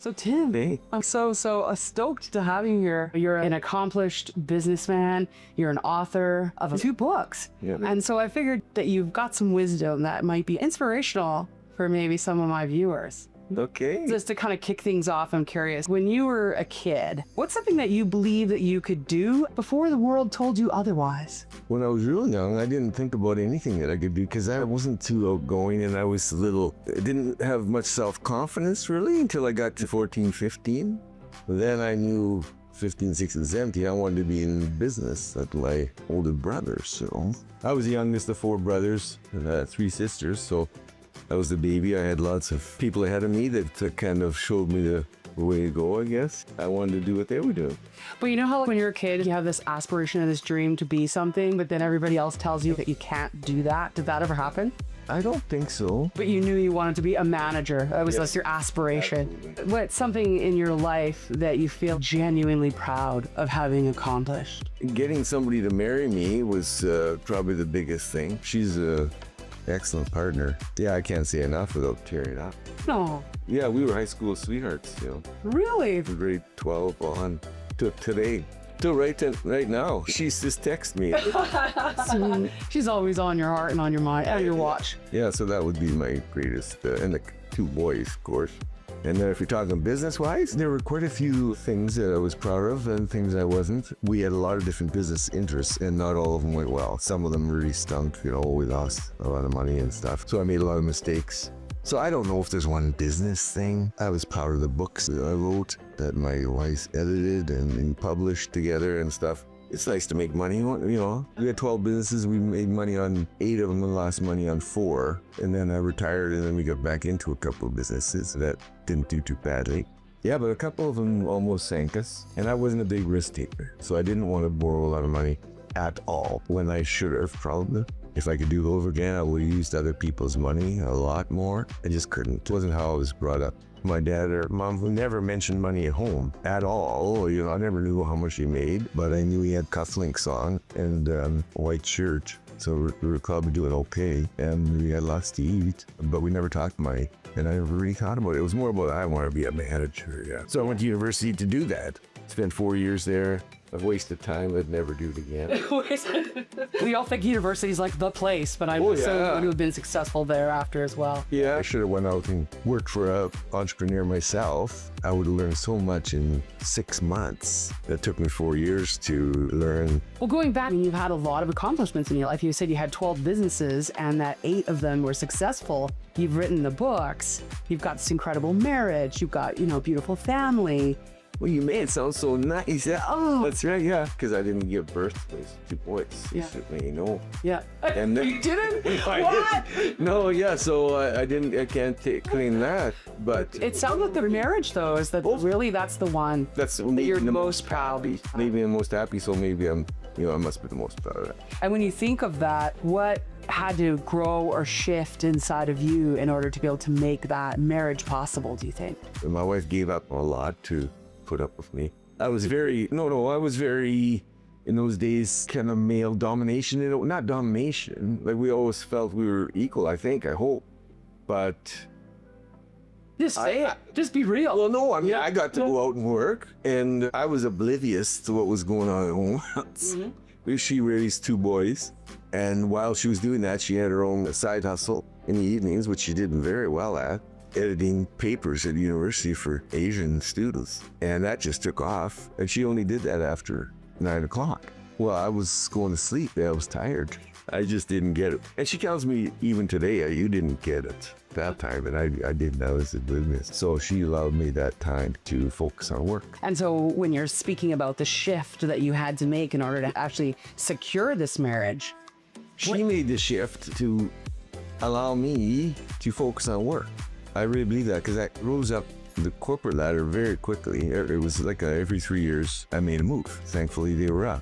So Tim, Hey. I'm so stoked to have you here. You're an accomplished businessman. You're an author of 2 books. Yeah. And so I figured that you've got some wisdom that might be inspirational for maybe some of my viewers. Okay. Just to kind of kick things off, I'm curious. When you were a kid, what's something that you believe that you could do before the world told you otherwise? When I was real young, I didn't think about anything that I could do because I wasn't too outgoing and I was I didn't have much self-confidence really until I got to 14, 15. Then I knew 15, 16, 17, I wanted to be in business like my older brothers. So I was the youngest of 4 brothers and 3 sisters. So I was the baby. I had lots of people ahead of me that kind of showed me the way to go, I guess. I wanted to do what they were doing. But you know how when you're a kid, you have this aspiration and this dream to be something, but then everybody else tells you that you can't do that? Did that ever happen? I don't think so. But you knew you wanted to be a manager. That's your aspiration. Absolutely. What's something in your life that you feel genuinely proud of having accomplished? Getting somebody to marry me was probably the biggest thing. She's a excellent partner. Yeah, I can't say enough without tearing up. No, Yeah, we were high school sweethearts, really? from grade 12 on to today. Till right now. She's just text me. She's always on your heart and on your mind and your watch. Yeah, so that would be my greatest, and the 2 boys, of course. And if you're talking business-wise, there were quite a few things that I was proud of and things I wasn't. We had a lot of different business interests, and not all of them went well. Some of them really stunk. We lost a lot of money and stuff. So I made a lot of mistakes. So I don't know if there's one business thing. I was proud of the books that I wrote, that my wife edited and published together and stuff. It's nice to make money, We had 12 businesses. We made money on 8 of them and lost money on 4. And then I retired and then we got back into a couple of businesses that didn't do too badly. Yeah, but a couple of them almost sank us. And I wasn't a big risk taker. So I didn't want to borrow a lot of money at all when I should have probably. If I could do it over again, I would have used other people's money a lot more. I just couldn't. It wasn't how I was brought up. My dad or mom never mentioned money at home at all. I never knew how much he made, but I knew he had cufflinks on and a white shirt. So we were probably doing okay, and we had lots to eat, but we never talked money. And I never really thought about it. It was more about I want to be a manager, yeah. So I went to university to do that. Spent 4 years there. I've wasted time. I'd never do it again. We all think university's like the place, but I Oh, so yeah. would have been successful thereafter as well. Yeah, I should have went out and worked for an entrepreneur myself. I would have learned so much in 6 months. That took me 4 years to learn. Well, going back, you've had a lot of accomplishments in your life. You said you had 12 businesses and that 8 of them were successful. You've written the books. You've got this incredible marriage. You've got, beautiful family. Well, you made it sound so nice. Yeah, oh, that's right, yeah. Because I didn't give birth to those 2 boys. Yeah. Yeah. And then, You didn't? I What? didn't. No, yeah, so I can't claim that. But It sounds like the marriage, though, is that really that's the one that's that you're the most proud of. Maybe the most happy, so maybe I must be the most proud of that. And when you think of that, what had to grow or shift inside of you in order to be able to make that marriage possible, do you think? My wife gave up a lot to put up with me. I was very, in those days, kind of male domination. Not domination. Like we always felt we were equal, I hope. But Just say it. Just be real. well, no, I got to go out and work, and I was oblivious to what was going on at home. She raised 2 boys, and while she was doing that, she had her own side hustle in the evenings, which she did very well at, editing papers at university for Asian students. And that just took off, and she only did that after 9 o'clock. Well, I was going to sleep. I was tired. I just didn't get it. And she tells me even today, you didn't get it that time, and I didn't. I was oblivious. So she allowed me that time to focus on work. And so when you're speaking about the shift that you had to make in order to actually secure this marriage, She made the shift to allow me to focus on work. I really believe that because I rose up the corporate ladder very quickly. It was like every 3 years I made a move. Thankfully, they were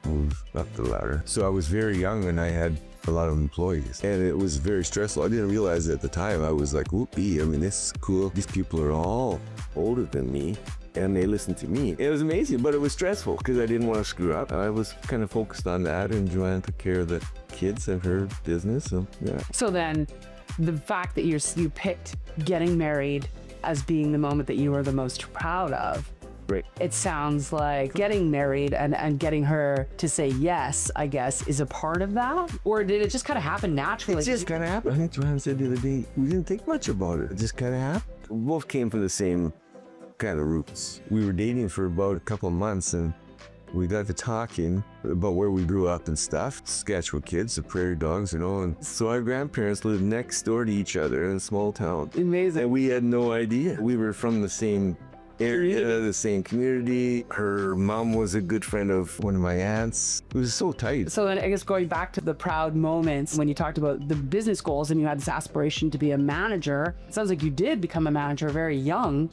moved up the ladder. So I was very young and I had a lot of employees, and it was very stressful. I didn't realize it at the time. I was like, whoopee, this is cool. These people are all older than me and they listened to me. It was amazing, but it was stressful because I didn't want to screw up. I was kind of focused on that, and Joanne took care of the kids and her business. So, yeah. So then the fact that you picked getting married as being the moment that you were the most proud of. Right. It sounds like getting married and getting her to say yes, I guess, is a part of that? Or did it just kind of happen naturally? It just kind of happened. I think Joanne said the other day, we didn't think much about it. It just kind of happened. We both came from the same kind of roots. We were dating for about a couple of months, and we got to talking about where we grew up and stuff. Saskatchewan kids, the prairie dogs, you know. And so our grandparents lived next door to each other in a small town. Amazing. And we had no idea. We were from the same area, the same community. Her mom was a good friend of one of my aunts. It was so tight. So then I guess going back to the proud moments when you talked about the business goals and you had this aspiration to be a manager, it sounds like you did become a manager very young.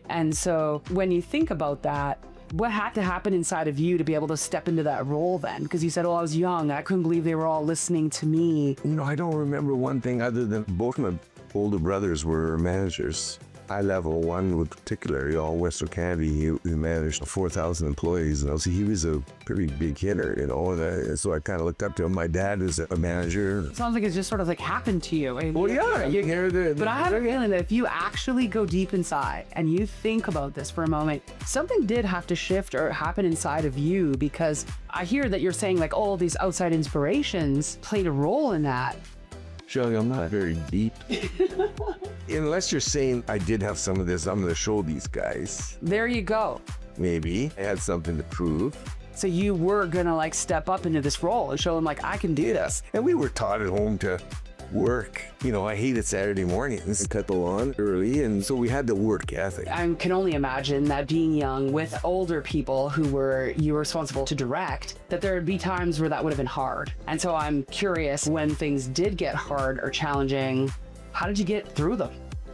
And so when you think about that, what had to happen inside of you to be able to step into that role then? Because you said, oh, I was young. I couldn't believe they were all listening to me. You know, I don't remember one thing other than both my older brothers were managers. High level, one in particular, all Western Canada, he managed 4,000 employees. And he was a pretty big hitter, you know, and so I kind of looked up to him. My dad is a manager. It sounds like it's just sort of like happened to you. Well, yeah, you hear the. But I have a feeling that if you actually go deep inside and you think about this for a moment, something did have to shift or happen inside of you, because I hear that you're saying like all these outside inspirations played a role in that. Shelly, I'm not very deep. Unless you're saying I did have some of this, I'm going to show these guys. There you go. Maybe I had something to prove. So you were going to like step up into this role and show them like, I can do this. And we were taught at home to work. You know, I hated Saturday mornings, cut the lawn early, and so we had the work ethic. I can only imagine that being young with older people who you were responsible to direct, that there would be times where that would have been hard. And so I'm curious, when things did get hard or challenging, how did you get through them?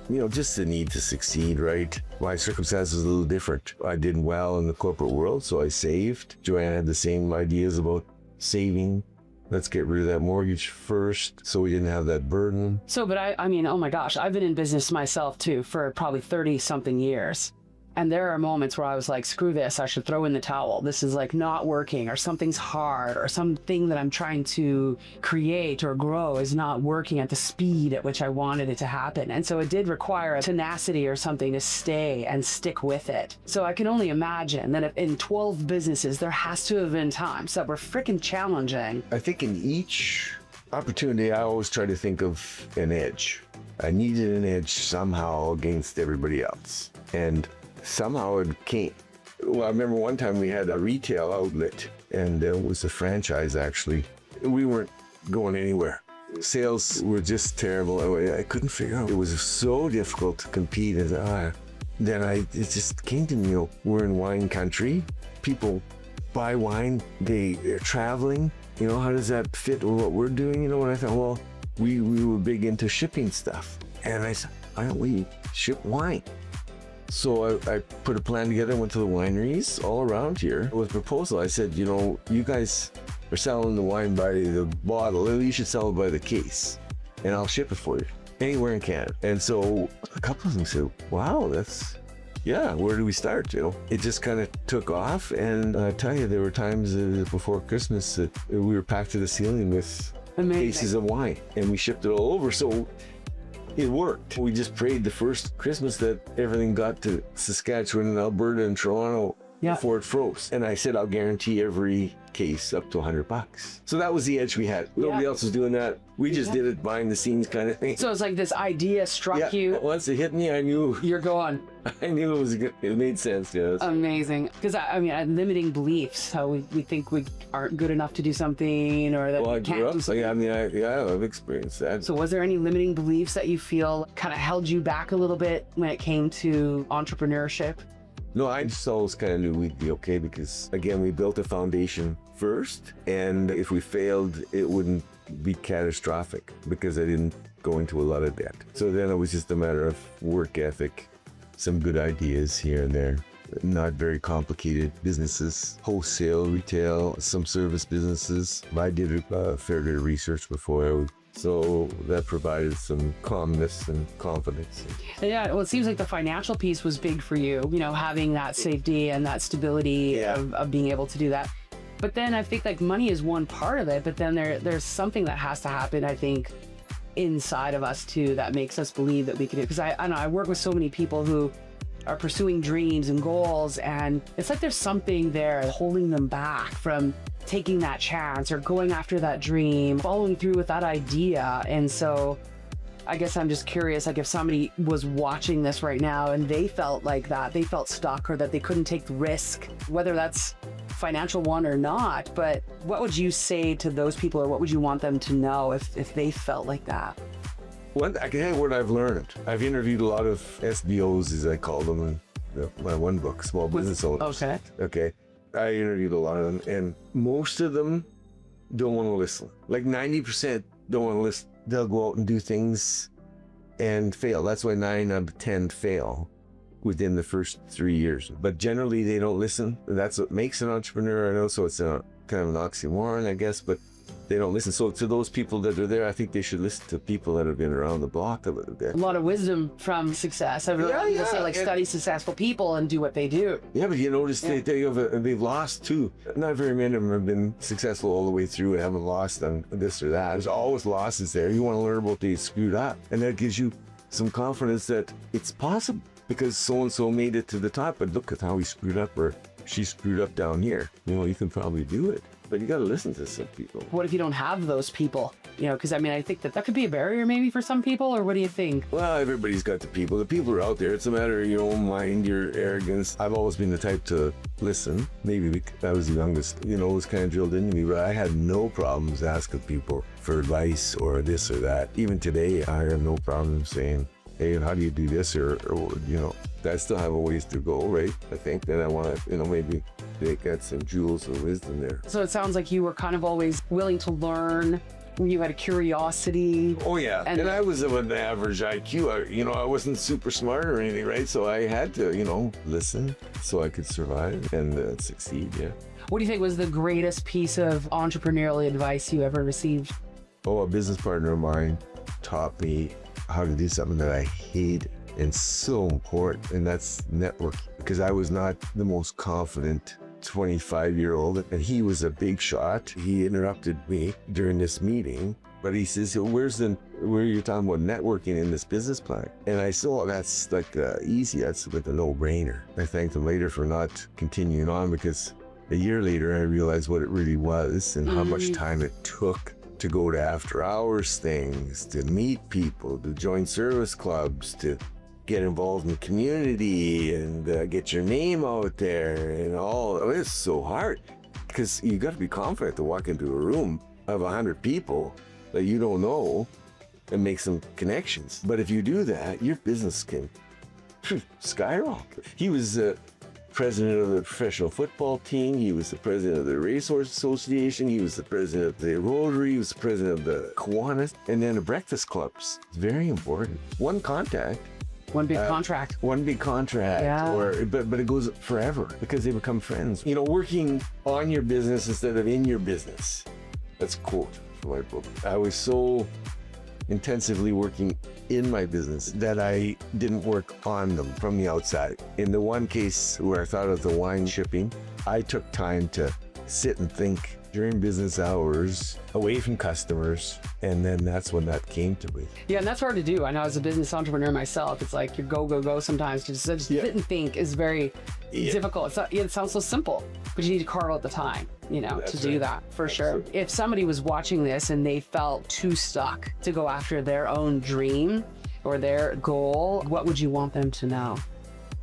You know, just the need to succeed, right? My circumstances are a little different. I did well in the corporate world, so I saved. Joanne had the same ideas about saving. Let's get rid of that mortgage first so we didn't have that burden. So, but I mean, oh my gosh, I've been in business myself too for probably 30 something years. And there are moments where I was like, screw this, I should throw in the towel. This is like not working, or something's hard, or something that I'm trying to create or grow is not working at the speed at which I wanted it to happen. And so it did require a tenacity or something to stay and stick with it. So I can only imagine that if in 12 businesses, there has to have been times that were freaking challenging. I think in each opportunity, I always try to think of an edge. I needed an edge somehow against everybody else. And somehow it came. Well, I remember one time we had a retail outlet, and it was a franchise actually. We weren't going anywhere. Sales were just terrible. I couldn't figure out. It was so difficult to compete. Then it just came to me, you know, we're in wine country. People buy wine, they're traveling. You know, how does that fit with what we're doing? You know, and I thought, well, we were big into shipping stuff. And I said, why don't we ship wine? So I put a plan together, went to the wineries all around here with a proposal. I said, you know, you guys are selling the wine by the bottle, you should sell it by the case, and I'll ship it for you anywhere in Canada. And so a couple of them said, wow, yeah, where do we start? You know, it just kind of took off. And I tell you, there were times before Christmas that we were packed to the ceiling with cases of wine, and we shipped it all over. So it worked. We just prayed the first Christmas that everything got to Saskatchewan and Alberta and Toronto before it froze. And I said, I'll guarantee every case up to $100. So that was the edge we had. Nobody else was doing that. We just did it behind the scenes kind of thing. So it's like this idea struck you. Once it hit me, I knew. You're going. I knew it was good. It made sense, yes. Amazing. Because I mean, limiting beliefs, how we think we aren't good enough to do something, or that we can't do something. I've experienced that. So was there any limiting beliefs that you feel kind of held you back a little bit when it came to entrepreneurship? No, I just always kind of knew we'd be okay because, again, we built a foundation first, and if we failed, it wouldn't be catastrophic because I didn't go into a lot of debt. So then it was just a matter of work ethic, some good ideas here and there, not very complicated businesses, wholesale, retail, some service businesses. I did a fair bit of research before. So that provided some calmness and confidence. Yeah, well, it seems like the financial piece was big for you, you know, having that safety and that stability of being able to do that. But then I think like money is one part of it, but then there's something that has to happen, I think, inside of us too that makes us believe that we can do. Because I know I work with so many people who are pursuing dreams and goals, and it's like there's something there holding them back from taking that chance or going after that dream, following through with that idea. And so I guess I'm just curious, like if somebody was watching this right now and they felt like that, they felt stuck or that they couldn't take the risk, whether that's financial one or not, but what would you say to those people, or what would you want them to know if they felt like that? I can tell you what I've learned. I've interviewed a lot of SBOs, as I call them, in my one book, Small Business Owners. Okay. I interviewed a lot of them, and most of them don't want to listen. Like 90% don't want to listen. They'll go out and do things and fail. That's why 9 out of 10 fail within the first 3 years. But generally, they don't listen. That's what makes an entrepreneur. I know, so it's kind of an oxymoron, I guess, but they don't listen. So to those people that are there, I think they should listen to people that have been around the block a little bit. A lot of wisdom from success. I really people say like study successful people and do what they do. Yeah, but you notice they've lost too. Not very many of them have been successful all the way through and haven't lost on this or that. There's always losses there. You want to learn what they screwed up, and that gives you some confidence that it's possible because so-and-so made it to the top, but look at how he screwed up or she screwed up down here. You know, you can probably do it. But you got to listen to some people. What if you don't have those people? You know, because I mean, I think that could be a barrier maybe for some people, or what do you think? Well, everybody's got the people. The people are out there. It's a matter of your own mind, your arrogance. I've always been the type to listen. Maybe because I was the youngest, you know, it was kind of drilled into me, but I had no problems asking people for advice or this or that. Even today, I have no problem saying, hey, how do you do this? Or you know, I still have a ways to go, right? I think that I want to, you know, maybe they got some jewels of wisdom there. So it sounds like you were kind of always willing to learn. You had a curiosity. Oh, yeah. And I was of an average IQ. I wasn't super smart or anything, right? So I had to, you know, listen so I could survive and succeed, yeah. What do you think was the greatest piece of entrepreneurial advice you ever received? Oh, a business partner of mine taught me how to do something that I hate and so important, and that's networking. Because I was not the most confident 25-year-old, and he was a big shot. He interrupted me during this meeting, but he says, where you're talking about networking in this business plan? And I said, oh, that's like easy. That's like a no-brainer. I thanked him later for not continuing on, because a year later I realized what it really was and how much time it took to go to after hours things, to meet people, to join service clubs, to get involved in the community and get your name out there and all. It's so hard because you got to be confident to walk into a room of 100 people that you don't know and make some connections. But if you do that, your business can skyrocket. He was president of the professional football team. He was the president of the Racehorse Association. He was the president of the Rotary. He was the president of the Kiwanis, and then the breakfast clubs. It's very important. One contact. One big contract. One big contract. Yeah. But it goes forever because they become friends. You know, working on your business instead of in your business. That's a quote from my book. I was so intensively working in my business that I didn't work on them from the outside. In the one case where I thought of the wine shipping, I took time to sit and think during business hours, away from customers, and then that's when that came to me. Yeah, and that's hard to do. I know as a business entrepreneur myself, it's like you go sometimes. Just sit and think is very difficult. It sounds so simple, but you need to carve out the time, you know, to do that for sure. If somebody was watching this and they felt too stuck to go after their own dream or their goal, what would you want them to know?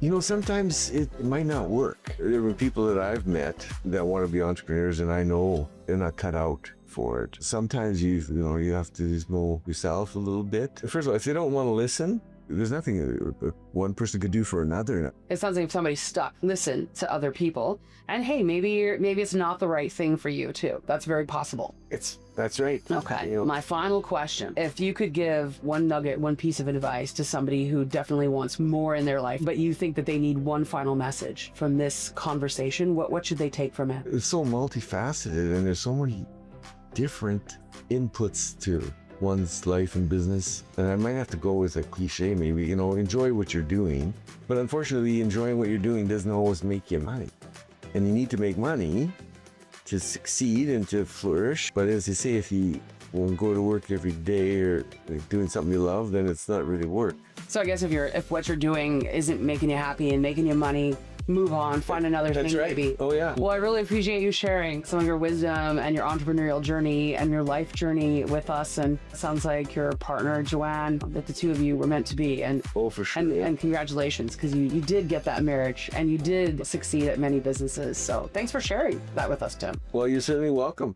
You know, sometimes it might not work. There were people that I've met that want to be entrepreneurs, and I know they're not cut out for it. Sometimes you have to just know yourself a little bit. First of all, if they don't want to listen, there's nothing one person could do for another. It sounds like if somebody's stuck, listen to other people, and hey, maybe it's not the right thing for you too. That's very possible. That's right. Okay. You know. My final question: if you could give one nugget, one piece of advice to somebody who definitely wants more in their life, but you think that they need one final message from this conversation, what should they take from it? It's so multifaceted, and there's so many different inputs to one's life and business. And I might have to go with a cliche, maybe, you know, enjoy what you're doing. But unfortunately, enjoying what you're doing doesn't always make you money. And you need to make money to succeed and to flourish. But as you say, if you won't go to work every day or like, doing something you love, then it's not really work. So I guess if what you're doing isn't making you happy and making you money, move on, find another That's thing right. maybe. Oh, yeah. Well, I really appreciate you sharing some of your wisdom and your entrepreneurial journey and your life journey with us. And it sounds like your partner, Joanne, that the two of you were meant to be. And Oh, for sure. and congratulations, because you did get that marriage and you did succeed at many businesses. So thanks for sharing that with us, Tim. Well, you're certainly welcome.